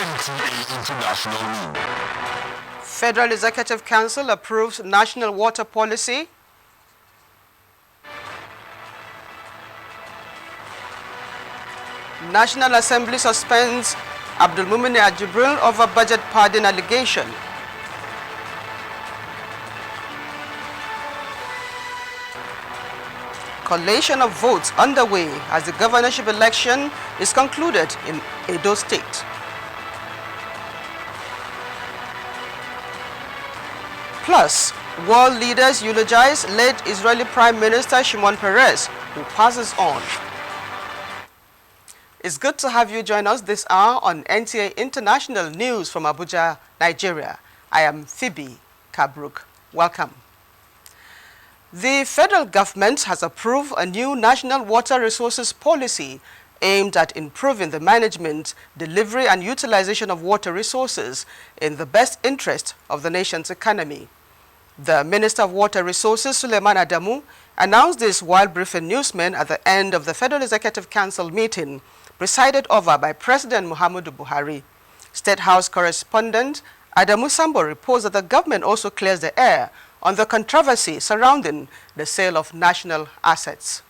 NTA International News. Federal Executive Council approves National Water Policy. National Assembly suspends Abdul Mumini Ajibril over budget pardon allegation. Collation of votes underway as the governorship election is concluded in Edo State. Plus, world leaders eulogize late Israeli Prime Minister Shimon Peres, who passes on. It's good to have you join us this hour on NTA International News from Abuja, Nigeria. I am Phoebe Kabruk. Welcome. The federal government has approved a new national water resources policy aimed at improving the management, delivery and utilization of water resources in the best interest of the nation's economy. The Minister of Water Resources, Suleiman Adamu, announced this while briefing newsmen at the end of the Federal Executive Council meeting, presided over by President Muhammadu Buhari. State House correspondent Adamu Sambo reports that the government also clears the air on the controversy surrounding the sale of national assets.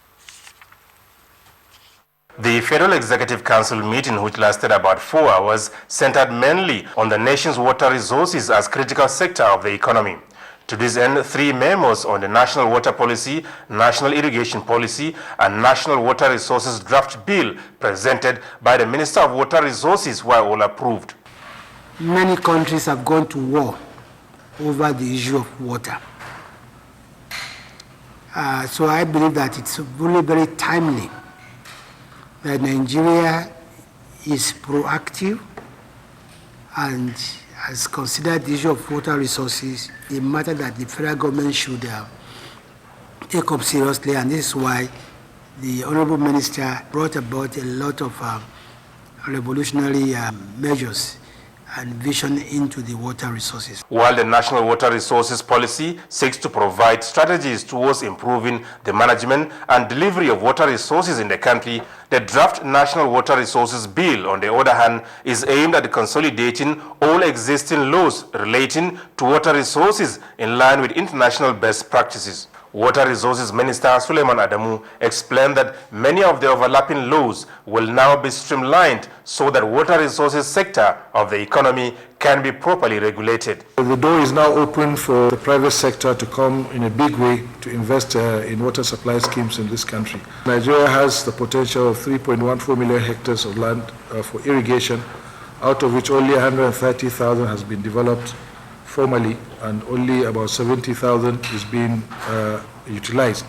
The Federal Executive Council meeting, which lasted about 4 hours, centered mainly on the nation's water resources as critical sector of the economy. To this end, 3 memos on the National Water Policy, National Irrigation Policy, and National Water Resources Draft Bill presented by the Minister of Water Resources were all approved. Many countries have gone to war over the issue of water. So I believe that it's really very timely that Nigeria is proactive and has considered the issue of water resources a matter that the federal government should take up seriously, and this is why the Honorable Minister brought about a lot of revolutionary measures and vision into the water resources. While the National Water Resources Policy seeks to provide strategies towards improving the management and delivery of water resources in the country, the draft National Water Resources Bill, on the other hand, is aimed at consolidating all existing laws relating to water resources in line with international best practices. Water Resources Minister Suleiman Adamu explained that many of the overlapping laws will now be streamlined so that water resources sector of the economy can be properly regulated. The door is now open for the private sector to come in a big way to invest in water supply schemes in this country. Nigeria has the potential of 3.14 million hectares of land for irrigation, out of which only 130,000 has been developed formally, and only about 70,000 is being utilized.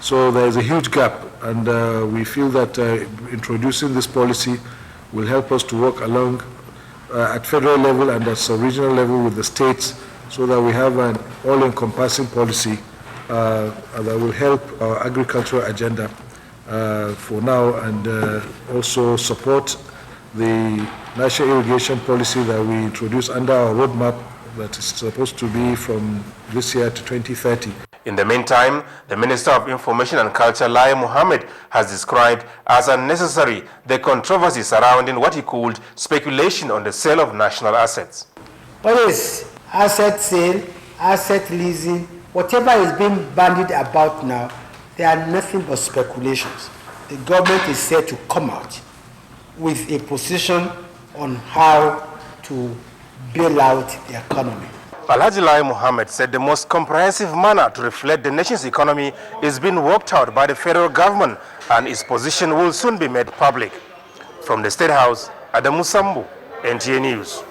So there is a huge gap, and we feel that introducing this policy will help us to work along at federal level and at regional level with the states, so that we have an all-encompassing policy that will help our agricultural agenda for now, and also support the national irrigation policy that we introduced under our roadmap that is supposed to be from this year to 2030. In the meantime, the Minister of Information and Culture, Lai Mohammed, has described as unnecessary the controversy surrounding what he called speculation on the sale of national assets. What is asset sale, asset leasing, whatever is being bandied about now, they are nothing but speculations. The government is set to come out with a position on how to bail out the economy. Alhaji Lai Mohammed said the most comprehensive manner to reflect the nation's economy is being worked out by the federal government, and its position will soon be made public. From the State House, Adamu Sambu, NTA News.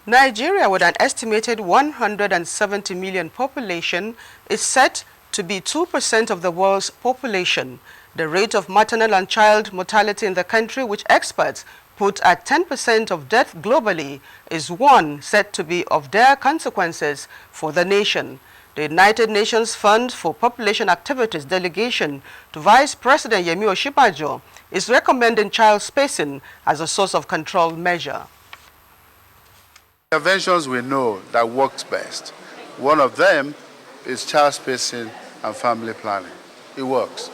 Nigeria, with an estimated 170 million population, is set to be 2% of the world's population. The rate of maternal and child mortality in the country, which experts put at 10% of death globally, is one said to be of dire consequences for the nation. The United Nations Fund for Population Activities delegation to Vice President Yemi Osinbajo is recommending child spacing as a source of control measure. Interventions we know that works best. One of them is child spacing and family planning. It works.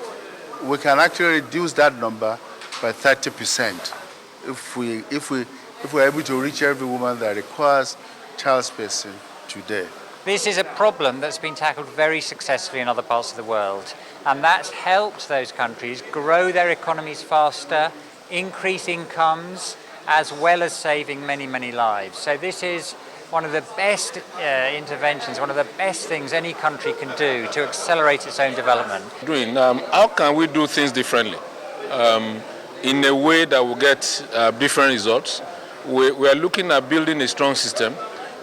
We can actually reduce that number by 30%. if we're able to reach every woman that requires child spacing today. This is a problem that's been tackled very successfully in other parts of the world, and that's helped those countries grow their economies faster, increase incomes, as well as saving many, many lives. So this is one of the best interventions, one of the best things any country can do to accelerate its own development. How can we do things differently in a way that will get different results? We are looking at building a strong system.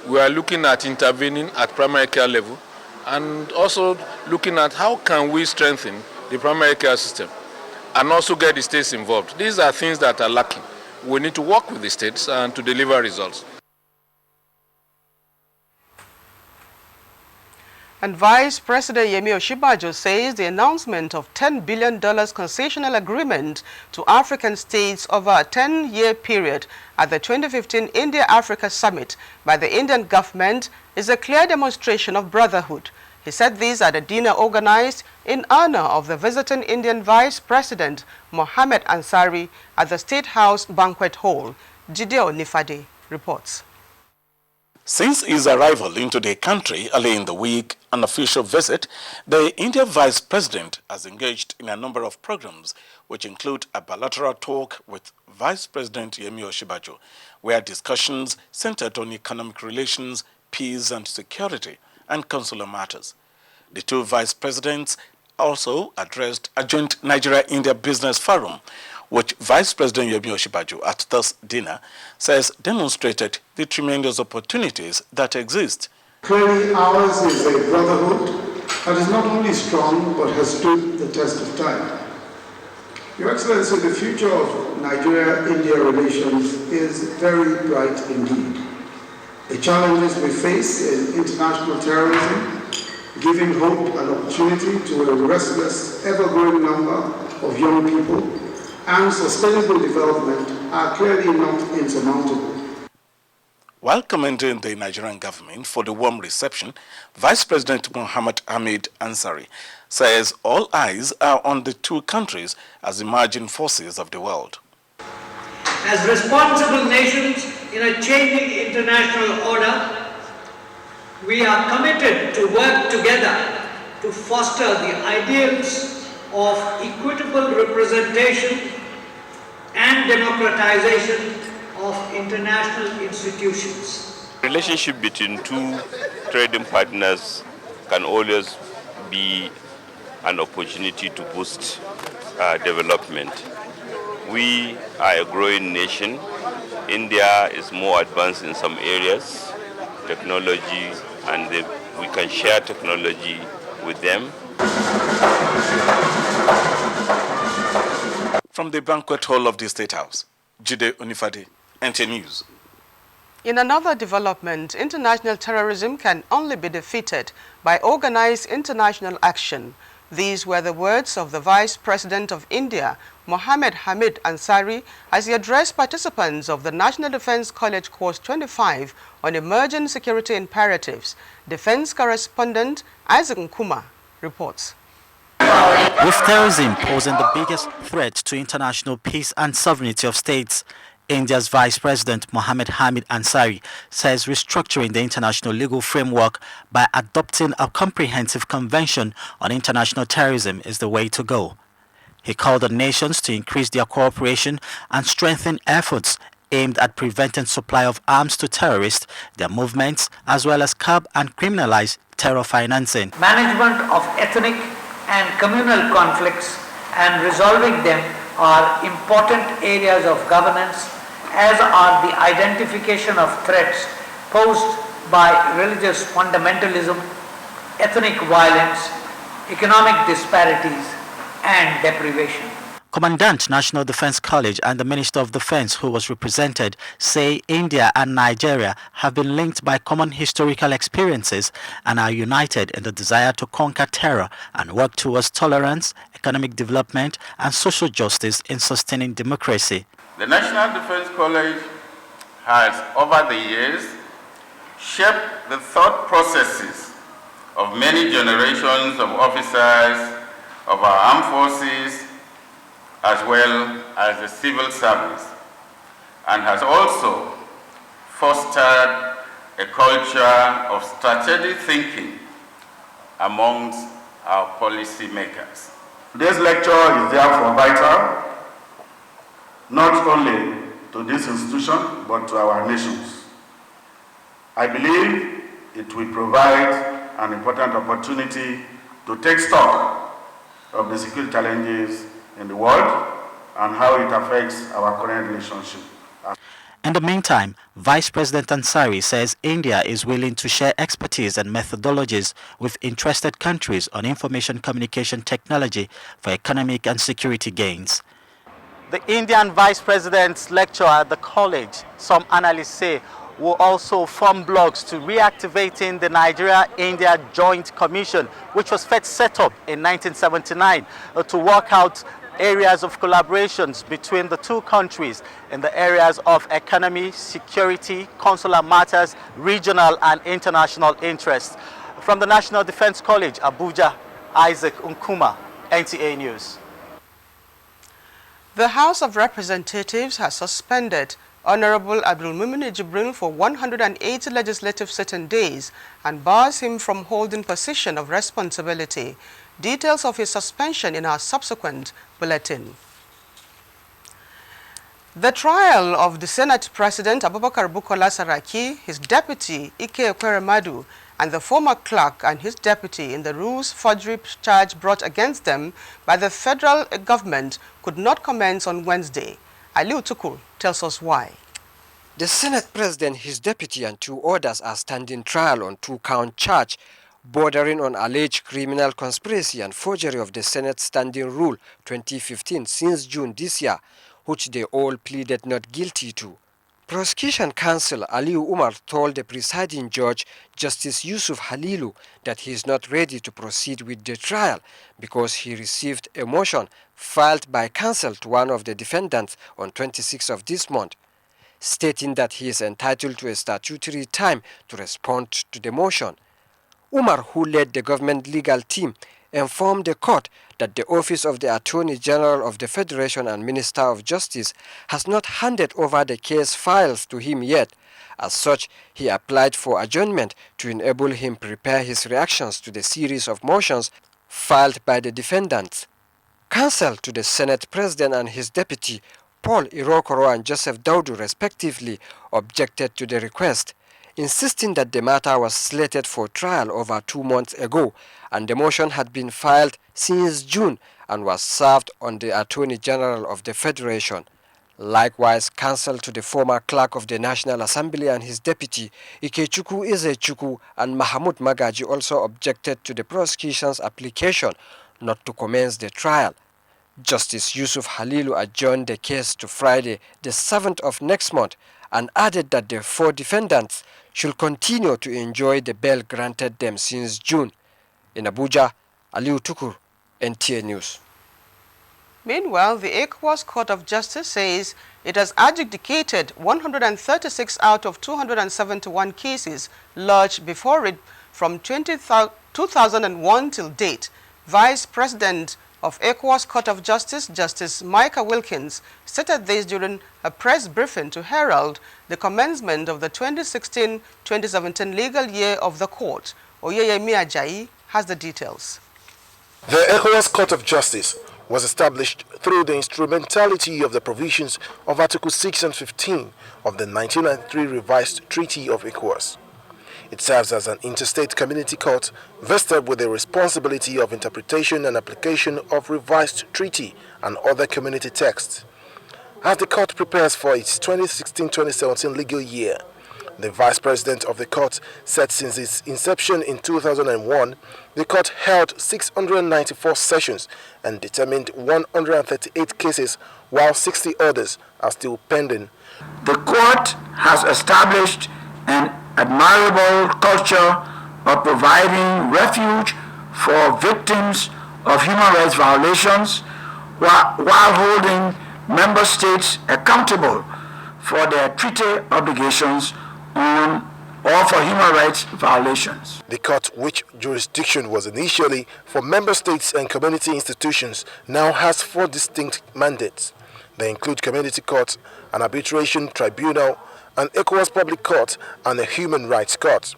We are looking at intervening at primary care level, and also looking at how can we strengthen the primary care system and also get the states involved. These are things that are lacking. We need to work with the states and to deliver results. And Vice President Yemi Osinbajo says the announcement of $10 billion concessional agreement to African states over a 10-year period at the 2015 India-Africa Summit by the Indian government is a clear demonstration of brotherhood. He said this at a dinner organized in honor of the visiting Indian Vice President Mohammed Ansari at the State House Banquet Hall. Jide Onifade reports. Since his arrival into the country early in the week, an official visit, the Indian Vice President has engaged in a number of programs, which include a bilateral talk with Vice President Yemi Osinbajo, where discussions centered on economic relations, peace and security, and consular matters. The two vice presidents also addressed a joint Nigeria-India Business Forum, which Vice President Yemi Osinbajo at this dinner says demonstrated the tremendous opportunities that exist. Clearly ours is a brotherhood that is not only strong but has stood the test of time. Your Excellency, the future of Nigeria-India relations is very bright indeed. The challenges we face in international terrorism, giving hope and opportunity to a restless, ever-growing number of young people, and sustainable development are clearly not insurmountable. While commending the Nigerian government for the warm reception, Vice President Mohammed Hamid Ansari says all eyes are on the two countries as emerging forces of the world. As responsible nations in a changing international order, we are committed to work together to foster the ideals of equitable representation and democratization of international institutions. Relationship between two trading partners can always be an opportunity to boost development. We are a growing nation. India is more advanced in some areas, technology, and we can share technology with them. From the banquet hall of the State House, Jide Onifade, NTA News. In another development, international terrorism can only be defeated by organized international action. These were the words of the Vice President of India, Mohammed Hamid Ansari, as he addressed participants of the National Defense College Course 25 on emerging security imperatives. Defense correspondent Isaac Nkuma reports. With terrorism posing the biggest threat to international peace and sovereignty of states, India's Vice President Mohammed Hamid Ansari says restructuring the international legal framework by adopting a comprehensive convention on international terrorism is the way to go. He called on nations to increase their cooperation and strengthen efforts aimed at preventing supply of arms to terrorists, their movements, as well as curb and criminalize terror financing. Management of ethnic and communal conflicts and resolving them are important areas of governance, as are the identification of threats posed by religious fundamentalism, ethnic violence, economic disparities, and deprivation. Commandant National Defense College and the Minister of Defense, who was represented, say India and Nigeria have been linked by common historical experiences and are united in the desire to conquer terror and work towards tolerance, economic development and social justice in sustaining democracy. The National Defense College has, over the years, shaped the thought processes of many generations of officers of our armed forces, as well as the civil service. and has also fostered a culture of strategic thinking amongst our policymakers. This lecture is therefore vital, not only to this institution, but to our nations. I believe it will provide an important opportunity to take stock of the security challenges in the world and how it affects our current relationship. In the meantime, Vice President Ansari says India is willing to share expertise and methodologies with interested countries on information communication technology for economic and security gains. The Indian Vice President's lecture at the college, some analysts say, will also form blocks to reactivating the Nigeria-India Joint Commission, which was first set up in 1979 to work out areas of collaborations between the two countries in the areas of economy, security, consular matters, regional and international interests. From the National Defense College, Abuja, Isaac Nkuma, NTA News. The House of Representatives has suspended Honorable Abdulmumin Jibril for 180 legislative sitting days and bars him from holding position of responsibility. Details of his suspension in our subsequent bulletin. The trial of the Senate President Abubakar Bukola Saraki, his deputy Ike Ekweremadu, and the former clerk and his deputy in the rules forgery charge brought against them by the federal government could not commence on Wednesday. Aliu Tukur tells us why. The Senate President, his deputy and two others are standing trial on two-count charge bordering on alleged criminal conspiracy and forgery of the Senate Standing Rule 2015 since June this year, which they all pleaded not guilty to. Prosecution counsel Aliu Umar told the presiding judge, Justice Yusuf Halilu, that he is not ready to proceed with the trial because he received a motion filed by counsel to one of the defendants on 26th of this month, stating that he is entitled to a statutory time to respond to the motion. Umar, who led the government legal team, informed the court that the Office of the Attorney General of the Federation and Minister of Justice has not handed over the case files to him yet. As such, he applied for adjournment to enable him prepare his reactions to the series of motions filed by the defendants. Counsel to the Senate President and his deputy, Paul Irokoro and Joseph Daudu respectively, objected to the request, insisting that the matter was slated for trial over 2 months ago and the motion had been filed since June and was served on the Attorney General of the Federation. Likewise, counsel to the former clerk of the National Assembly and his deputy, Ikechukwu Ezechukwu and Mahmoud Magaji, also objected to the prosecution's application not to commence the trial. Justice Yusuf Halilu adjourned the case to Friday, the 7th of next month, and added that the 4 defendants should continue to enjoy the bail granted them since June. In Abuja, Aliu Tukur, NTA News. Meanwhile, the ECOWAS Court of Justice says it has adjudicated 136 out of 271 cases lodged before it from 2001 till date. Vice President of ECOWAS Court of Justice, Justice Micah Wilkins, stated this during a press briefing to herald the commencement of the 2016-2017 legal year of the court. Oyeyemi Ajayi has the details. The ECOWAS Court of Justice was established through the instrumentality of the provisions of Article 6 and 15 of the 1993 revised Treaty of ECOWAS. It serves as an interstate community court vested with the responsibility of interpretation and application of revised treaty and other community texts. As the court prepares for its 2016-2017 legal year, the Vice President of the court said since its inception in 2001, the court held 694 sessions and determined 138 cases, while 60 others are still pending. The court has established an admirable culture of providing refuge for victims of human rights violations while holding member states accountable for their treaty obligations on or for human rights violations. The court, which jurisdiction was initially for member states and community institutions, now has 4 distinct mandates. They include community court, an arbitration tribunal, an ECOWAS public court, and a human rights court.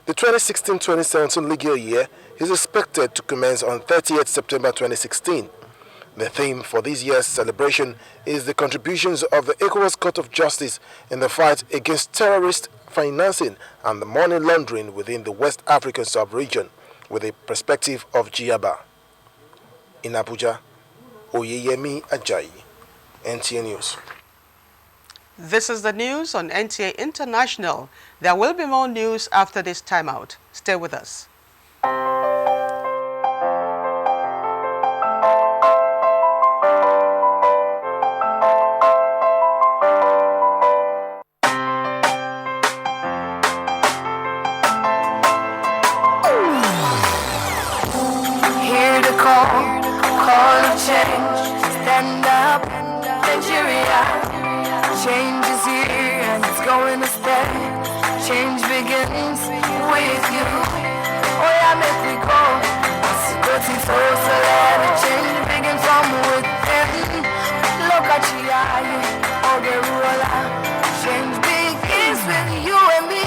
The 2016-2017 legal year is expected to commence on 30th September 2016. The theme for this year's celebration is the contributions of the ECOWAS Court of Justice in the fight against terrorist financing and the money laundering within the West African sub-region, with a perspective of Giaba. In Abuja, Oyeyemi Ajayi, NTA News. This is the news on NTA International. There will be more news after this timeout. Stay with us. Hear the call of change. Stand up, Nigeria. Change is here and it's going to stay. Change begins with you. Oh yeah, make we go. What's it so let it change begin from within. Look at you, oh the ruler. Change begins with you and me.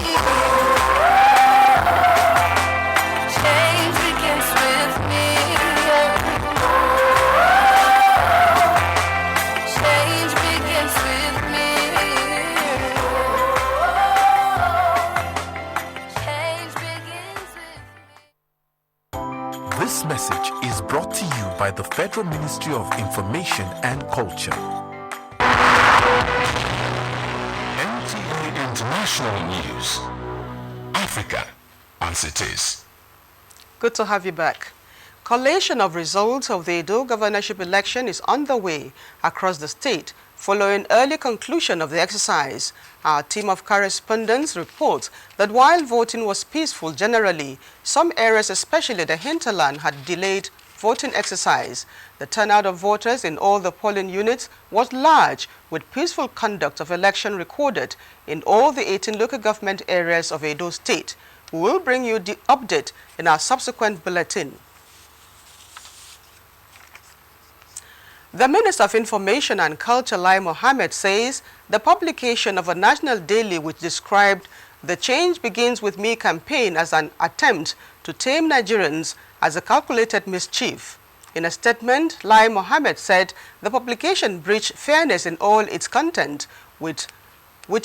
Change begins with me. Change begins with me. Change begins with me. This message is brought to you by the Federal Ministry of Information and Culture. NTA International News. Africa as it is. Good to have you back. Collation of results of the Edo governorship election is underway across the state following early conclusion of the exercise. Our team of correspondents reports that while voting was peaceful generally, some areas, especially the hinterland, had delayed voting exercise. The turnout of voters in all the polling units was large, with peaceful conduct of election recorded in all the 18 local government areas of Edo State. We will bring you the update in our subsequent bulletin. The Minister of Information and Culture, Lai Mohammed, says the publication of a national daily which described the Change Begins With Me campaign as an attempt to tame Nigerians as a calculated mischief. In a statement, Lai Mohammed said the publication breached fairness in all its content, which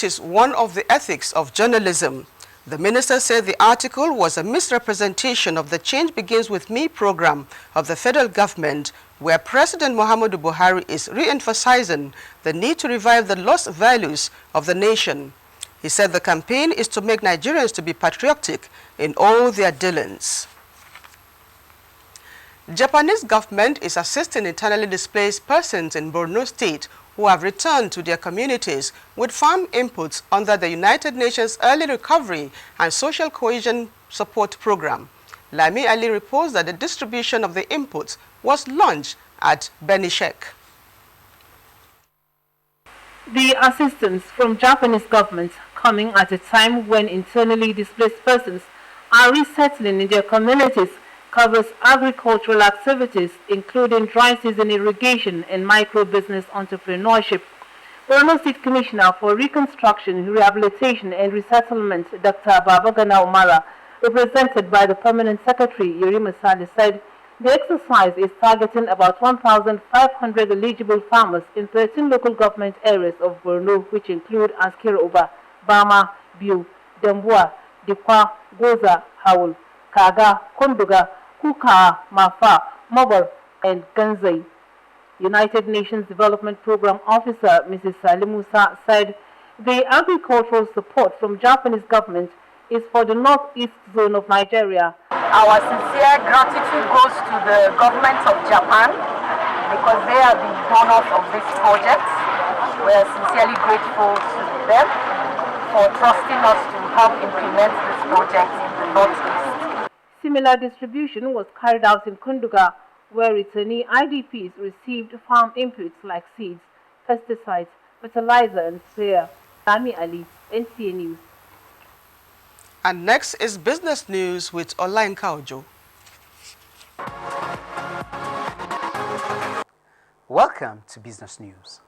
is one of the ethics of journalism. The minister said the article was a misrepresentation of the Change Begins With Me program of the federal government, where President Muhammadu Buhari is re-emphasizing the need to revive the lost values of the nation. He said the campaign is to make Nigerians to be patriotic in all their dealings. Japanese government is assisting internally displaced persons in Borno State who have returned to their communities with farm inputs under the United Nations Early Recovery and Social Cohesion Support Program. Lami Ali reports that the distribution of the inputs was launched at Benishek. The assistance from Japanese government coming at a time when internally displaced persons are resettling in their communities covers agricultural activities, including dry season irrigation and micro-business entrepreneurship. Borno State Commissioner for Reconstruction, Rehabilitation and Resettlement, Dr. Babagana Umara, represented by the Permanent Secretary, Yerima Sali, said the exercise is targeting about 1,500 eligible farmers in 13 local government areas of Borno, which include Askira Uba, Bama, Biu, Dembua, Dikwa, Goza, Hawul, Kaga, Konduga, Kuka, Mafa, Mobile, and Ganzai. United Nations Development Program Officer Mrs. Salimusa said the agricultural support from Japanese government is for the northeast zone of Nigeria. Our sincere gratitude goes to the government of Japan because they are the donors of this project. We are sincerely grateful to them for trusting us to help implement this project in the northeast. Similar distribution was carried out in Kunduga, where returnee IDPs received farm inputs like seeds, pesticides, fertilizer, and sprayer. Sami Ali, NTA News. And next is business news with Olain Kaujo. Welcome to Business News.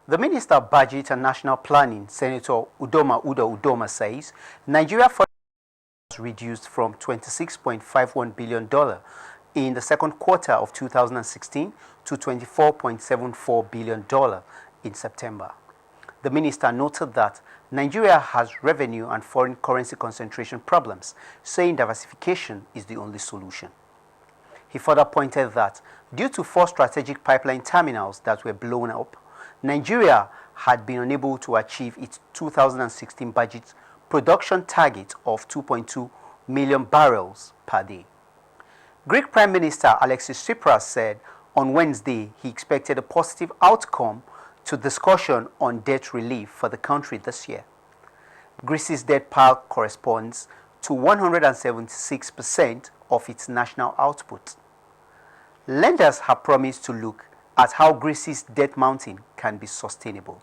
The Minister of Budget and National Planning, Senator Udoma says Nigeria was reduced from $26.51 billion in the second quarter of 2016 to $24.74 billion in September. The minister noted that Nigeria has revenue and foreign currency concentration problems, saying diversification is the only solution. He further pointed that due to 4 strategic pipeline terminals that were blown up, Nigeria had been unable to achieve its 2016 budget production target of 2.2 million barrels per day. Greek Prime Minister Alexis Tsipras said on Wednesday he expected a positive outcome to discussion on debt relief for the country this year. Greece's debt pile corresponds to 176% of its national output. Lenders have promised to look at how Greece's debt mounting can be sustainable.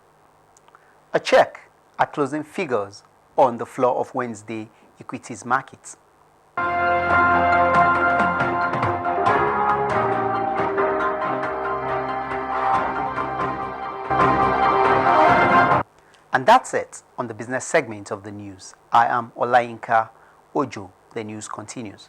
A check at closing figures on the floor of Wednesday equities markets. And that's it on the business segment of the news. I am Olayinka Ojo. The news continues.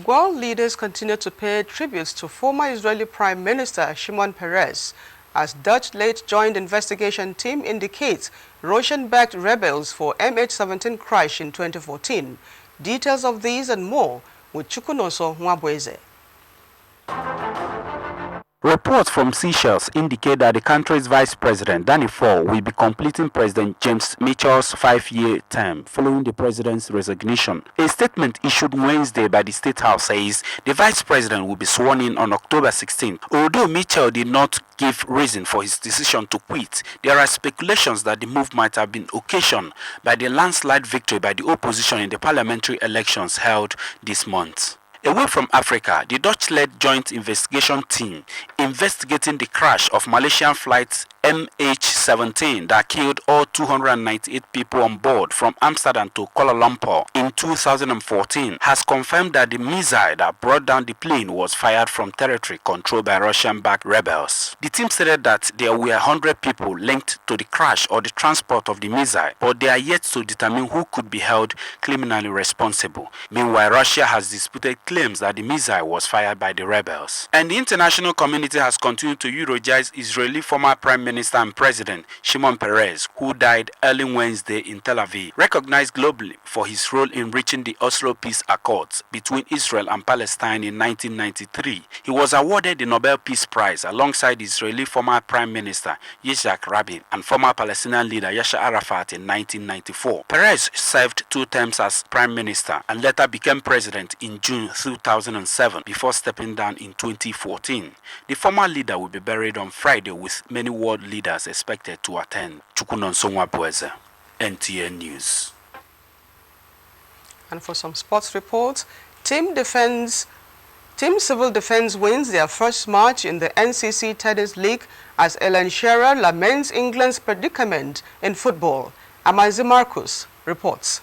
World leaders continue to pay tributes to former Israeli Prime Minister Shimon Peres as Dutch-led joint investigation team indicates Russian-backed rebels for MH17 crash in 2014. Details of these and more with Chukwunoso Nwabweze. Reports from Seychelles indicate that the country's vice president, Danny Fall, will be completing President James Mitchell's 5-year term following the president's resignation. A statement issued Wednesday by the State House says the vice president will be sworn in on October 16. Although Mitchell did not give reason for his decision to quit, there are speculations that the move might have been occasioned by the landslide victory by the opposition in the parliamentary elections held this month. Away from Africa, the Dutch-led joint investigation team investigating the crash of Malaysian flight MH17 that killed all 298 people on board from Amsterdam to Kuala Lumpur in 2014 has confirmed that the missile that brought down the plane was fired from territory controlled by Russian-backed rebels. The team stated that there were 100 people linked to the crash or the transport of the missile, but they are yet to determine who could be held criminally responsible. Meanwhile, Russia has disputed claims that the missile was fired by the rebels. And the international community has continued to eulogize Israeli former Prime Minister and President Shimon Peres, who died early Wednesday in Tel Aviv, recognized globally for his role in reaching the Oslo Peace Accords between Israel and Palestine in 1993. He was awarded the Nobel Peace Prize alongside Israeli former Prime Minister Yitzhak Rabin and former Palestinian leader Yasser Arafat in 1994. Peres served 2 terms as Prime Minister and later became President in June 2007 before stepping down in 2014. The former leader will be buried on Friday with many world leaders expected to attend. Chukwunoso Nwabweze, NTA News. And for some sports reports, Team Civil Defense wins their first match in the NCC Tennis League as Ellen Shearer laments England's predicament in football. Amazi Marcus reports.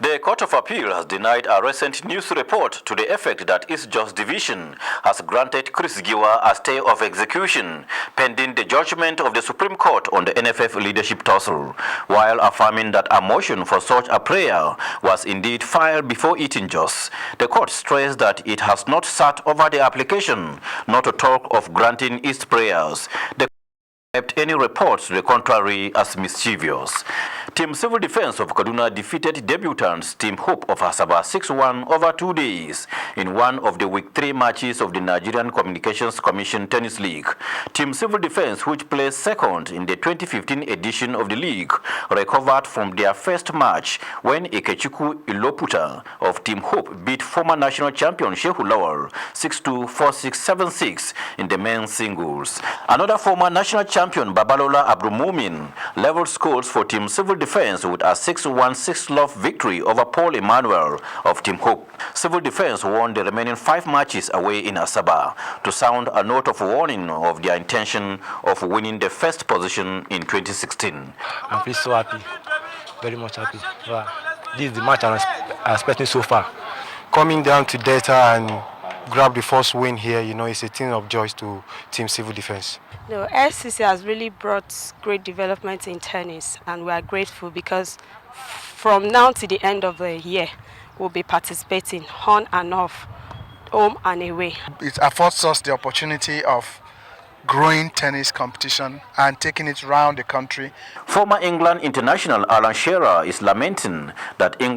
The Court of Appeal has denied a recent news report to the effect that East Jos Division has granted Chris Giwa a stay of execution pending the judgment of the Supreme Court on the NFF leadership tussle, while affirming that a motion for such a prayer was indeed filed before Eaton Jos. The court stressed that it has not sat over the application, not to talk of granting East prayers. The kept any reports to the contrary as mischievous. Team Civil Defense of Kaduna defeated debutants Team Hope of Asaba 6-1 over 2 days in one of the Week 3 matches of the Nigerian Communications Commission Tennis League. Team Civil Defense, which placed second in the 2015 edition of the league, recovered from their first match when Ikechukwu Iloputa of Team Hope beat former national champion Shehu Lawal 6-2, 4-6, 7-6 in the men's singles. Another former national champion Babalola Abdulmumin leveled scores for Team Civil Defense with a 6-1 6-love victory over Paul Emmanuel of Team Hope. Civil Defense won the remaining 5 matches away in Asaba to sound a note of warning of their intention of winning the first position in 2016. I'm so happy, very much happy. This is the match are expecting so far. Coming down to Delta and grab the first win here, it's a thing of joy to Team Civil Defense. No, SCC has really brought great development in tennis, and we are grateful because from now to the end of the year, we'll be participating on and off, home and away. It affords us the opportunity of growing tennis competition and taking it around the country. Former England international Alan Shearer is lamenting that England